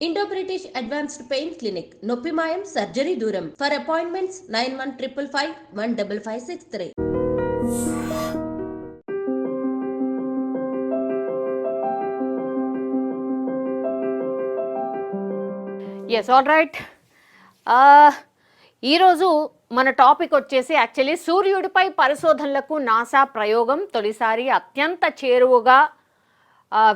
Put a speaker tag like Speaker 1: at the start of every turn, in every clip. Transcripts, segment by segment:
Speaker 1: Indo-British Advanced Pain Clinic, Noppimayam Surgery Duram. For appointments 9155515563.
Speaker 2: Yes, all right. ఈరోజు మన topic వచ్చేసి actually సూర్యుడిపై పరిశోధనలకు NASA ప్రయోగం తొలిసారి అత్యంత చేరువగా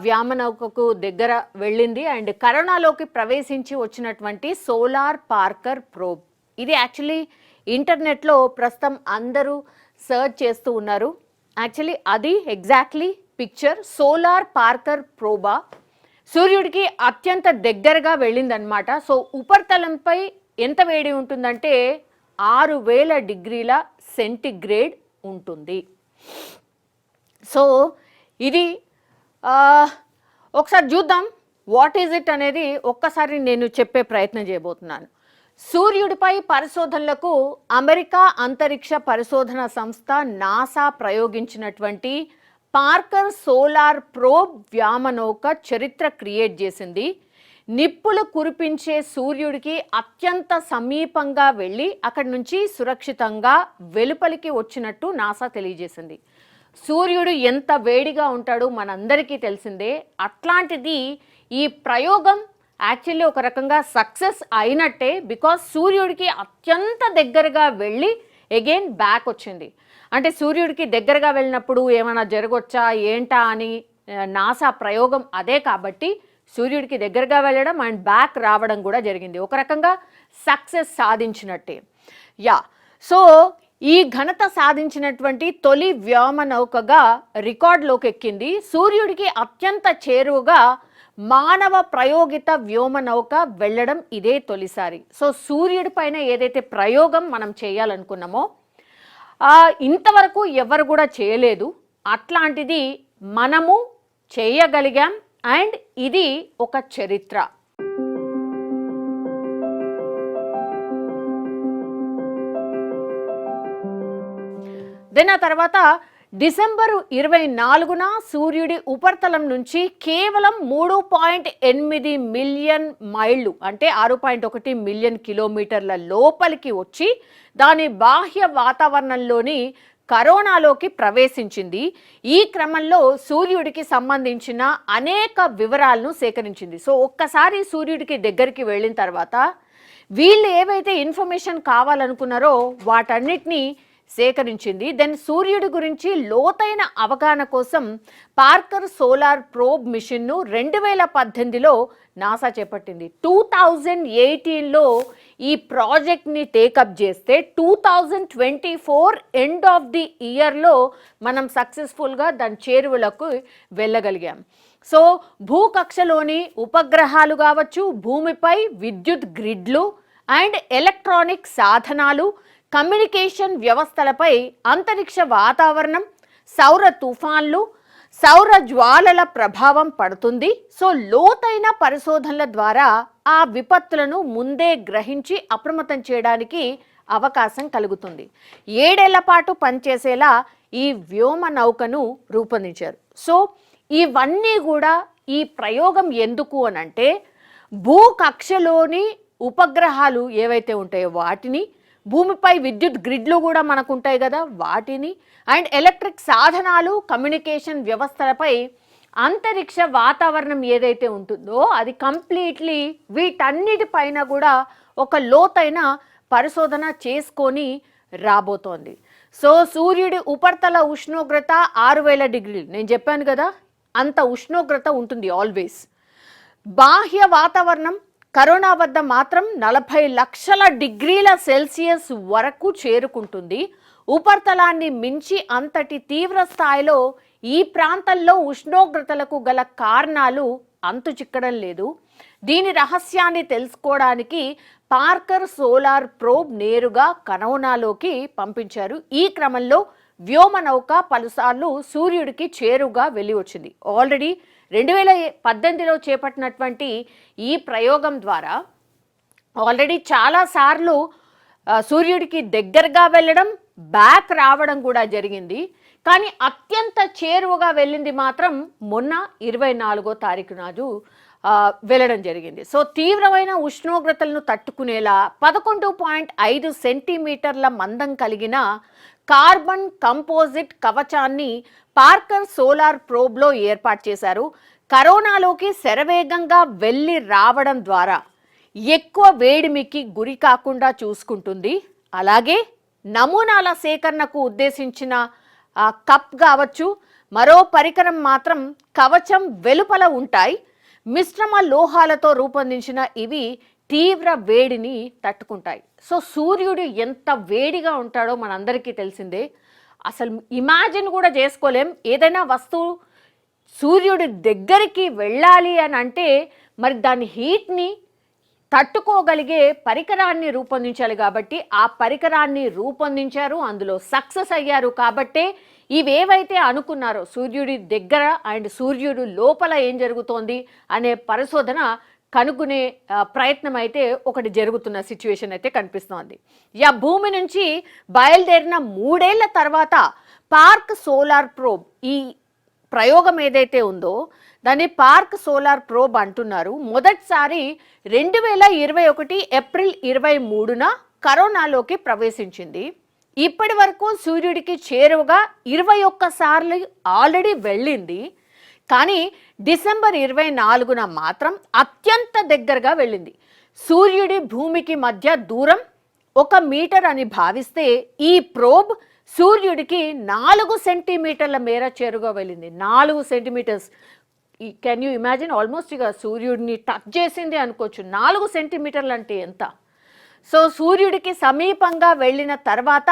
Speaker 2: వ్యామనౌకకు దగ్గర వెళ్ళింది అండ్ కరోనాలోకి ప్రవేశించి వచ్చినటువంటి సోలార్ పార్కర్ ప్రోబ్. ఇది యాక్చువల్లీ ఇంటర్నెట్లో ప్రస్తుతం అందరూ సర్చ్ చేస్తూ ఉన్నారు. యాక్చువల్లీ అది exactly picture solar Parker Proba సూర్యుడికి అత్యంత దగ్గరగా వెళ్ళిందనమాట. సో ఉపరితలంపై ఎంత వేడి ఉంటుందంటే 6000 డిగ్రీల సెంటిగ్రేడ్ ఉంటుంది. సో ఇది ఒకసారి చూద్దాం వాట్ ఈజ్ ఇట్ అనేది ఒక్కసారి నేను చెప్పే ప్రయత్నం చేయబోతున్నాను. సూర్యుడిపై పరిశోధనలకు అమెరికా అంతరిక్ష పరిశోధన సంస్థ నాసా ప్రయోగించినటువంటి పార్కర్ సోలార్ ప్రోబ్ వ్యామనౌక చరిత్ర క్రియేట్ చేసింది. నిప్పులు కురిపించే సూర్యుడికి అత్యంత సమీపంగా వెళ్ళి అక్కడి నుంచి సురక్షితంగా వెలుపలికి వచ్చినట్టు నాసా తెలియజేసింది. సూర్యుడు ఎంత వేడిగా ఉంటాడో మనందరికీ తెలిసిందే. అట్లాంటిది ఈ ప్రయోగం యాక్చువల్లీ ఒక రకంగా సక్సెస్ అయినట్టే. బికాస్ సూర్యుడికి అత్యంత దగ్గరగా వెళ్ళి అగైన్ బ్యాక్ వచ్చింది. అంటే సూర్యుడికి దగ్గరగా వెళ్ళినప్పుడు ఏమైనా జరగొచ్చా ఏంటా అని నాసా ప్రయోగం అదే. కాబట్టి సూర్యుడికి దగ్గరగా వెళ్ళడం అండ్ బ్యాక్ రావడం కూడా జరిగింది. ఒక రకంగా సక్సెస్ సాధించినట్టే. సో ఈ ఘనత సాధించినటువంటి తొలి వ్యోమనౌకగా రికార్డులోకి ఎక్కింది. సూర్యుడికి అత్యంత చేరువగా మానవ ప్రయోగిత వ్యోమనౌక వెళ్ళడం ఇదే తొలిసారి. సో సూర్యుడి పైన ఏదైతే ప్రయోగం మనం చేయాలనుకున్నామో ఇంతవరకు ఎవరు కూడా చేయలేదు. అట్లాంటిది మనము చేయగలిగాం అండ్ ఇది ఒక చరిత్ర. దెన్ ఆ తర్వాత డిసెంబర్ 24న సూర్యుడి ఉపరితలం నుంచి కేవలం 3.8 మిలియన్ మైళ్ళు అంటే 6.1 మిలియన్ కిలోమీటర్ల లోపలికి వచ్చి దాని బాహ్య వాతావరణంలోని కరోనాలోకి ప్రవేశించింది. ఈ క్రమంలో సూర్యుడికి సంబంధించిన అనేక వివరాలను సేకరించింది. సో ఒక్కసారి సూర్యుడికి దగ్గరికి వెళ్ళిన తర్వాత వీళ్ళు ఏవైతే ఇన్ఫర్మేషన్ కావాలనుకున్నారో వాటన్నిటినీ సేకరించింది. దెన్ సూర్యుడి గురించి లోతైన అవగాహన కోసం పార్కర్ సోలార్ ప్రోబ్ మిషన్ను 2018లో నాసా చేపట్టింది. 2018లో ఈ ప్రాజెక్ట్ని టేకప్ చేస్తే 2024 ఎండ్ ఆఫ్ ది ఇయర్లో మనం సక్సెస్ఫుల్గా దాని చేరువలకు వెళ్ళగలిగాం. సో భూకక్షలోని ఉపగ్రహాలు కావచ్చు, భూమిపై విద్యుత్ గ్రిడ్లు అండ్ ఎలక్ట్రానిక్ సాధనాలు, కమ్యూనికేషన్ వ్యవస్థలపై అంతరిక్ష వాతావరణం, సౌర తుఫాన్లు, సౌర జ్వాలల ప్రభావం పడుతుంది. సో లోతైన పరిశోధనల ద్వారా ఆ విపత్తులను ముందే గ్రహించి అప్రమత్తం చేయడానికి అవకాశం కలుగుతుంది. 7 ఏళ్ల పాటు పనిచేసేలా ఈ వ్యోమ నౌకను రూపొందించారు. సో ఇవన్నీ కూడా ఈ ప్రయోగం ఎందుకు అనంటే భూకక్షలోని ఉపగ్రహాలు ఏవైతే ఉంటాయో వాటిని, భూమిపై విద్యుత్ గ్రిడ్లు కూడా మనకు ఉంటాయి కదా వాటిని, అండ్ ఎలక్ట్రిక్ సాధనాలు, కమ్యూనికేషన్ వ్యవస్థలపై అంతరిక్ష వాతావరణం ఏదైతే ఉంటుందో అది కంప్లీట్లీ వీటన్నిటిపైన కూడా ఒక లోతైన పరిశోధన చేసుకొని రాబోతోంది. సో సూర్యుడి ఉపరితల ఉష్ణోగ్రత 6000 డిగ్రీలు, నేను చెప్పాను కదా అంత ఉష్ణోగ్రత ఉంటుంది ఆల్వేస్. బాహ్య వాతావరణం కరోనా వద్ద మాత్రం 40 లక్షల డిగ్రీల సెల్సియస్ వరకు చేరుకుంటుంది. ఉపరితలాన్ని మించి అంతటి తీవ్ర స్థాయిలో ఈ ప్రాంతంలో ఉష్ణోగ్రతలకు గల కారణాలు అంతు చిక్కడం లేదు. దీని రహస్యాన్ని తెలుసుకోవడానికి పార్కర్ సోలార్ ప్రోబ్ నేరుగా కరోనాలోకి పంపించారు. ఈ క్రమంలో వ్యోమనౌక పలుసార్లు సూర్యుడికి చేరుగా వెళ్ళి వచ్చింది. ఆల్రెడీ 2018లో చేపట్టినటువంటి ఈ ప్రయోగం ద్వారా ఆల్రెడీ చాలాసార్లు సూర్యుడికి దగ్గరగా వెళ్ళడం, బ్యాక్ రావడం కూడా జరిగింది. కానీ అత్యంత చేరువగా వెళ్ళింది మాత్రం మొన్న 24వ తారీఖు నాడు వెళ్ళడం జరిగింది. సో తీవ్రమైన ఉష్ణోగ్రతలను తట్టుకునేలా 11.5 సెంటీమీటర్ల మందం కలిగిన కార్బన్ కంపోజిట్ కవచాన్ని పార్కర్ సోలార్ ప్రోబ్లో ఏర్పాటు చేశారు. కరోనాలోకి శరవేగంగా వెళ్ళి రావడం ద్వారా ఎక్కువ వేడిమికి గురి కాకుండా చూసుకుంటుంది. అలాగే నమూనాల సేకరణకు ఉద్దేశించిన కప్ కావచ్చు, మరో పరికరం మాత్రం కవచం వెలుపల ఉంటాయి. మిశ్రమ లోహాలతో రూపొందించిన ఇవి తీవ్ర వేడిని తట్టుకుంటాయి. సో సూర్యుడు ఎంత వేడిగా ఉంటాడో మనందరికీ తెలిసిందే. అసలు ఇమాజిన్ కూడా చేసుకోలేం. ఏదైనా వస్తువు సూర్యుడి దగ్గరికి వెళ్ళాలి అని అంటే మరి దాని హీట్ని తట్టుకోగలిగే పరికరాన్ని రూపొందించాలి. కాబట్టి ఆ పరికరాన్ని రూపొందించారు, అందులో సక్సెస్ అయ్యారు. కాబట్టే ఇవేవైతే అనుకున్నారో సూర్యుడి దగ్గర అండ్ సూర్యుడు లోపల ఏం జరుగుతోంది అనే పరిశోధన కనుగొనే ప్రయత్నం అయితే ఒకటి జరుగుతున్న సిచ్యువేషన్ అయితే కనిపిస్తోంది. భూమి నుంచి బయలుదేరిన 3 ఏళ్ల తర్వాత పార్క్ సోలార్ ప్రోబ్, ఈ ప్రయోగం ఏదైతే ఉందో దాన్ని పార్క్ సోలార్ ప్రోబ్ అంటున్నారు. మొదటిసారి 2021 ఏప్రిల్ 23న కరోనాలోకి ప్రవేశించింది. ఇప్పటి వరకు సూర్యుడికి చేరువగా 21 సార్లు ఆల్రెడీ వెళ్ళింది. కానీ డిసెంబర్ 24న మాత్రం అత్యంత దగ్గరగా వెళ్ళింది. సూర్యుడి భూమికి మధ్య దూరం 1 మీటర్ అని భావిస్తే ఈ ప్రోబ్ సూర్యుడికి 4 సెంటీమీటర్ల మేర చేరుగా వెళ్ళింది. 4 centimetres. Can you imagine? Almost ఇక సూర్యుడిని టచ్ చేసింది అనుకోవచ్చు. 4 సెంటీమీటర్లు అంటే ఎంత? సో సూర్యుడికి సమీపంగా వెళ్ళిన తర్వాత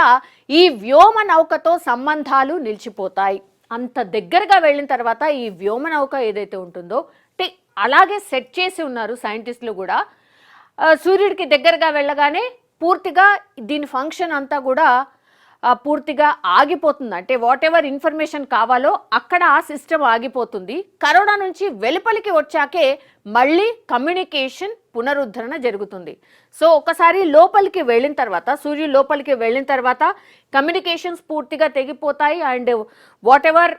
Speaker 2: ఈ వ్యోమ నౌకతో సంబంధాలు నిలిచిపోతాయి. అంత దగ్గరగా వెళ్ళిన తర్వాత ఈ వ్యోమ నౌక ఏదైతే ఉంటుందో అలాగే సెట్ చేసి ఉన్నారు సైంటిస్టులు కూడా. సూర్యుడికి దగ్గరగా వెళ్ళగానే పూర్తిగా దీని ఫంక్షన్ అంతా కూడా పూర్తిగా ఆగిపోతుంది. అంటే వాట్ ఎవర్ ఇన్ఫర్మేషన్ కావాలో అక్కడ ఆ సిస్టమ్ ఆగిపోతుంది. కరోనా నుంచి వెలుపలికి వచ్చాకే మళ్ళీ కమ్యూనికేషన్ పునరుద్ధరణ జరుగుతుంది. సో ఒకసారి లోపలికి వెళ్ళిన తర్వాత, సూర్యుడు లోపలికి వెళ్ళిన తర్వాత కమ్యూనికేషన్స్ పూర్తిగా తెగిపోతాయి. అండ్ వాట్ ఎవర్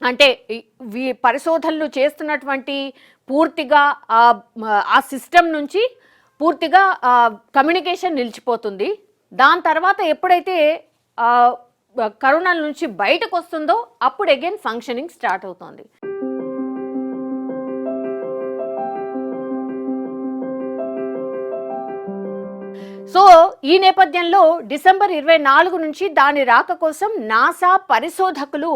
Speaker 2: అంటే పరిశోధనలు చేస్తున్నటువంటి పూర్తిగా ఆ సిస్టమ్ నుంచి పూర్తిగా కమ్యూనికేషన్ నిలిచిపోతుంది. దాని తర్వాత ఎప్పుడైతే కరోనా నుంచి బయటకు వస్తుందో అప్పుడు అగైన్ ఫంక్షనింగ్ స్టార్ట్ అవుతుంది. సో ఈ నేపథ్యంలో డిసెంబర్ 24 నుంచి దాని రాక కోసం నాసా పరిశోధకులు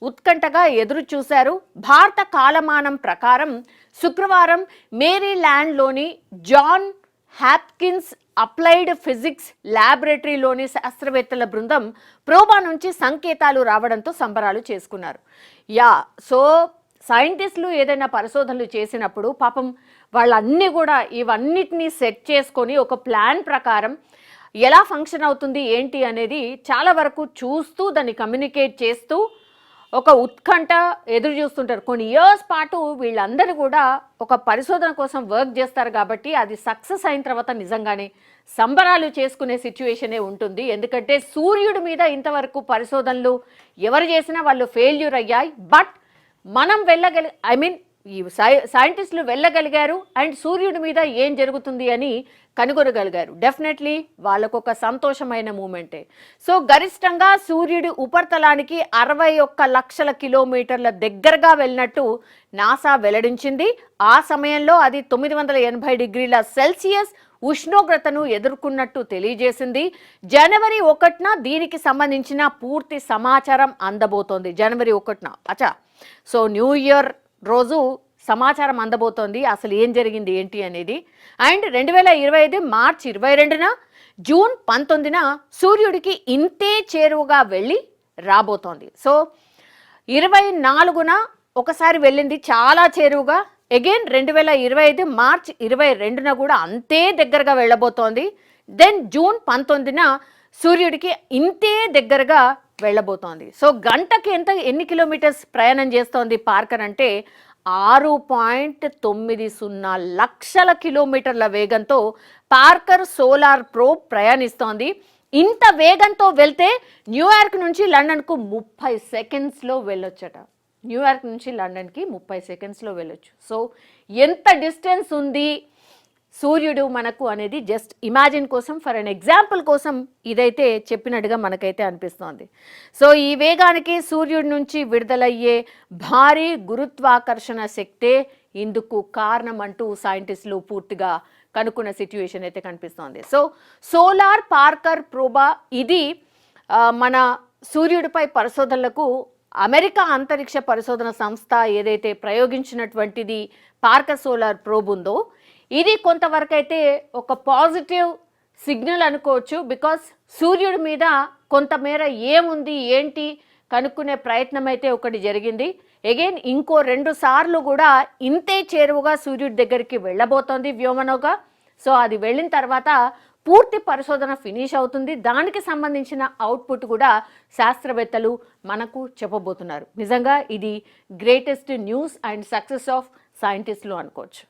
Speaker 2: ఉత్కంఠగా ఎదురు చూశారు. భారత కాలమానం ప్రకారం శుక్రవారం మేరీల్యాండ్లోని జాన్ హాప్కిన్స్ అప్లైడ్ ఫిజిక్స్ ల్యాబొరేటరీలోని శాస్త్రవేత్తల బృందం ప్రోబా నుంచి సంకేతాలు రావడంతో సంబరాలు చేసుకున్నారు. సో సైంటిస్టులు ఏదైనా పరిశోధనలు చేసినప్పుడు పాపం వాళ్ళన్నీ కూడా ఇవన్నిటినీ సెట్ చేసుకొని ఒక ప్లాన్ ప్రకారం ఎలా ఫంక్షన్ అవుతుంది ఏంటి అనేది చాలా వరకు చూస్తూ దాన్ని కమ్యూనికేట్ చేస్తూ ఒక ఉత్కంఠ ఎదురు చూస్తుంటారు. కొన్ని ఇయర్స్ పాటు వీళ్ళందరూ కూడా ఒక పరిశోధన కోసం వర్క్ చేస్తారు. కాబట్టి అది సక్సెస్ అయిన తర్వాత నిజంగానే సంబరాలు చేసుకునే సిచ్యువేషనే ఉంటుంది. ఎందుకంటే సూర్యుడి మీద ఇంతవరకు పరిశోధనలు ఎవరు చేసినా వాళ్ళు ఫెయిల్యూర్ అయ్యాయి. బట్ మనం ఈ సైంటిస్టులు వెళ్ళగలిగారు అండ్ సూర్యుడి మీద ఏం జరుగుతుంది అని కనుగొనగలిగారు. డెఫినెట్లీ వాళ్ళకు ఒక సంతోషమైన మూమెంటే. సో గరిష్టంగా సూర్యుడి ఉపరితలానికి 61 లక్షల కిలోమీటర్ల దగ్గరగా వెళ్ళినట్టు నాసా వెల్లడించింది. ఆ సమయంలో అది 980 డిగ్రీల సెల్సియస్ ఉష్ణోగ్రతను ఎదుర్కొన్నట్టు తెలియజేసింది. జనవరి 1న దీనికి సంబంధించిన పూర్తి సమాచారం అందబోతోంది. జనవరి 1న సో న్యూ ఇయర్ రోజు సమాచారం అందబోతోంది అసలు ఏం జరిగింది ఏంటి అనేది. అండ్ 2025 మార్చి 22న జూన్ 19న సూర్యుడికి ఇంతే చేరువగా వెళ్ళి రాబోతోంది. సో 24న ఒకసారి వెళ్ళింది చాలా చేరువుగా. అగైన్ 2025 మార్చి 22న కూడా అంతే దగ్గరగా వెళ్ళబోతోంది. దెన్ జూన్ 19న సూర్యుడికి ఇంతే దగ్గరగా వెళ్ళబోతోంది. సో గంటకి ఎన్ని కిలోమీటర్స్ ప్రయాణం చేస్తోంది పార్కర్ అంటే 6.90 లక్షల కిలోమీటర్ల వేగంతో పార్కర్ సోలార్ ప్రోబ్ ప్రయాణిస్తోంది. ఇంత వేగంతో వెళ్తే న్యూయార్క్ నుంచి లండన్కు 30 సెకండ్స్లో వెళ్ళొచ్చట. న్యూయార్క్ నుంచి లండన్కి 30 సెకండ్స్లో వెళ్ళొచ్చు. సో ఎంత డిస్టెన్స్ ఉంది సూర్యుడు మనకు అనేది జస్ట్ ఇమాజిన్ కోసం, ఫర్ అన్ ఎగ్జాంపుల్ కోసం ఇదైతే చెప్పినట్టుగా మనకైతే అనిపిస్తోంది. సో ఈ వేగానికి సూర్యుడి నుంచి విడుదలయ్యే భారీ గురుత్వాకర్షణ శక్తే ఇందుకు కారణం అంటూ సైంటిస్టులు పూర్తిగా కనుక్కున్న సిట్యుయేషన్ అయితే కనిపిస్తోంది. సో సోలార్ పార్కర్ ప్రోబా ఇది మన సూర్యుడిపై పరిశోధనలకు అమెరికా అంతరిక్ష పరిశోధన సంస్థ ఏదైతే ప్రయోగించినటువంటిది పార్కర్ సోలార్ ప్రోబ్ ఉందో ఇది కొంతవరకు అయితే ఒక పాజిటివ్ సిగ్నల్ అనుకోవచ్చు. బికాస్ సూర్యుడి మీద కొంతమేర ఏముంది ఏంటి కనుక్కునే ప్రయత్నం అయితే ఒకటి జరిగింది. అగైన్ ఇంకో 2 సార్లు కూడా ఇంతే చేరువుగా సూర్యుడి దగ్గరికి వెళ్ళబోతోంది వ్యోమనౌక. సో అది వెళ్ళిన తర్వాత పూర్తి పరిశోధన ఫినిష్ అవుతుంది. దానికి సంబంధించిన అవుట్పుట్ కూడా శాస్త్రవేత్తలు మనకు చెప్పబోతున్నారు. నిజంగా ఇది greatest news and success of సైంటిస్టులు అనుకోవచ్చు.